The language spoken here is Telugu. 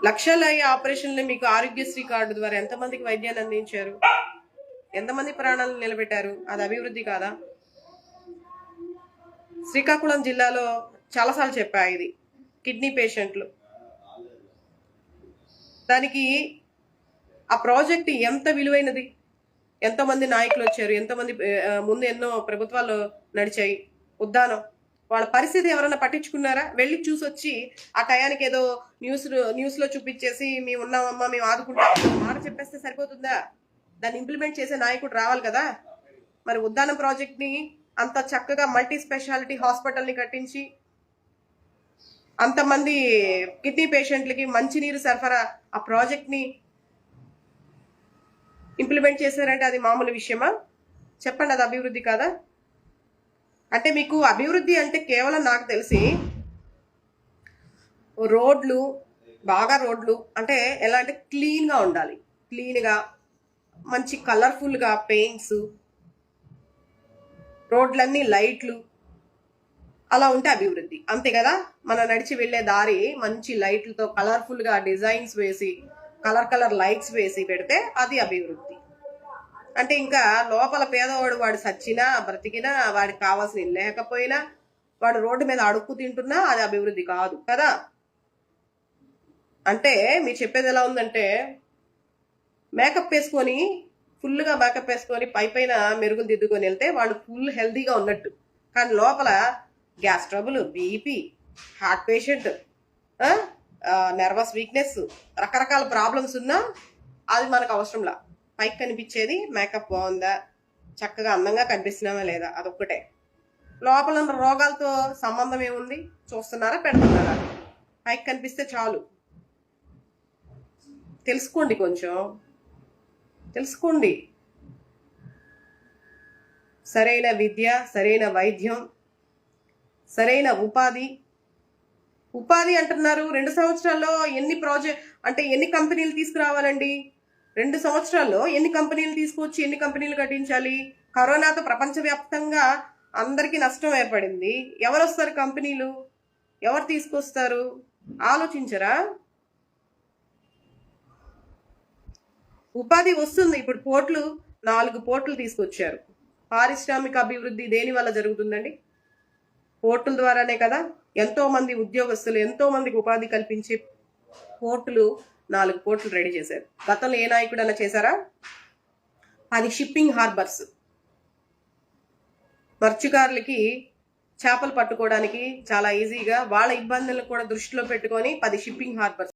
లక్షల ఆపరేషన్లు మీకు ఆరోగ్యశ్రీ కార్డు ద్వారా ఎంతమందికి వైద్యాన్ని అందించారు, ఎంతమంది ప్రాణాలను నిలబెట్టారు? అది అభివృద్ధి కాదా? శ్రీకాకుళం జిల్లాలో చాలాసార్లు చెప్పా, ఇది కిడ్నీ పేషెంట్లు, దానికి ఆ ప్రాజెక్ట్ ఎంత విలువైనది, ఎంతమంది నాయకులు వచ్చారు, ఎంతమంది ముందు ఎన్నో ప్రభుత్వాలు నడిచాయి. ఉద్దానం వాళ్ళ పరిస్థితి ఎవరైనా పట్టించుకున్నారా? వెళ్ళి చూసొచ్చి ఆ టయానికి ఏదో న్యూస్లో చూపించేసి మేము ఉన్నామమ్మా, మేము ఆదుకుంటాం మాట చెప్పేస్తే సరిపోతుందా? దాన్ని ఇంప్లిమెంట్ చేసే నాయకుడు రావాలి కదా. మరి ఉద్దానం ప్రాజెక్ట్ని అంత చక్కగా మల్టీ స్పెషాలిటీ హాస్పిటల్ని కట్టించి అంతమంది కిడ్నీ పేషెంట్లకి మంచినీరు సరఫరా ఆ ప్రాజెక్ట్ని ఇంప్లిమెంట్ చేశారంటే అది మామూలు విషయమా? చెప్పండి, అది అభివృద్ధి కాదా? అంటే మీకు అభివృద్ధి అంటే కేవలం నాకు తెలిసి రోడ్లు, బాగా రోడ్లు అంటే ఎలా అంటే క్లీన్గా ఉండాలి, క్లీన్గా మంచి కలర్ఫుల్గా పెయింట్స్, రోడ్లన్నీ లైట్లు, అలా ఉంటే అభివృద్ధి, అంతే కదా. మనం నడిచి వెళ్ళే దారి మంచి లైట్లతో కలర్ఫుల్గా డిజైన్స్ వేసి కలర్ లైట్స్ వేసి పెడితే అది అభివృద్ధి. అంటే ఇంకా లోపల పేదవాడు వాడు సచ్చినా బ్రతికినా వాడికి కావాల్సిన లేకపోయినా వాడు రోడ్డు మీద అడుక్కు తింటున్నా అది అభివృద్ధి కాదు కదా. అంటే మీరు చెప్పేది ఎలా ఉందంటే మేకప్ వేసుకొని ఫుల్గా మేకప్ వేసుకొని పైన మెరుగులు దిద్దుకొని వెళ్తే వాళ్ళు ఫుల్ హెల్తీగా ఉన్నట్టు, కానీ లోపల gas trouble, BP, heart patient, nervous weakness, రకరకాల ప్రాబ్లమ్స్ ఉన్నా అది మనకు అవసరంలా. పైకి కనిపించేది మేకప్ బాగుందా, చక్కగా అందంగా కనిపిస్తున్నామా లేదా, అదొక్కటే. లోపల రోగాలతో సంబంధం ఏముంది? చూస్తున్నారా, పెడుతున్నారా? పైకి కనిపిస్తే చాలు. తెలుసుకోండి, కొంచెం తెలుసుకోండి. సరైన విద్య, సరైన వైద్యం, సరైన ఉపాధి అంటున్నారు. 2 సంవత్సరాల్లో ఎన్ని కంపెనీలు తీసుకురావాలండి? 2 సంవత్సరాల్లో ఎన్ని కంపెనీలు తీసుకొచ్చి ఎన్ని కంపెనీలు కట్టించాలి? కరోనాతో ప్రపంచవ్యాప్తంగా అందరికీ నష్టం ఏర్పడింది. ఎవరు వస్తారు కంపెనీలు? ఎవరు తీసుకొస్తారు? ఆలోచించరా? ఉపాధి వస్తుంది. ఇప్పుడు 4 పోర్టులు తీసుకొచ్చారు. పారిశ్రామిక అభివృద్ధి దేని వల్ల జరుగుతుందండి? పోర్టుల ద్వారానే కదా. ఎంతో మంది ఉద్యోగస్తులు, ఎంతో మందికి ఉపాధి కల్పించే పోర్టులు 4 పోర్టులు రెడీ చేశారు. గతంలో ఏ నాయకుడు అలా చేశారా? 10 షిప్పింగ్ హార్బర్స్, మత్స్యకారులకి చేపలు పట్టుకోవడానికి చాలా ఈజీగా వాళ్ళ ఇబ్బందులను కూడా దృష్టిలో పెట్టుకొని 10 షిప్పింగ్ హార్బర్స్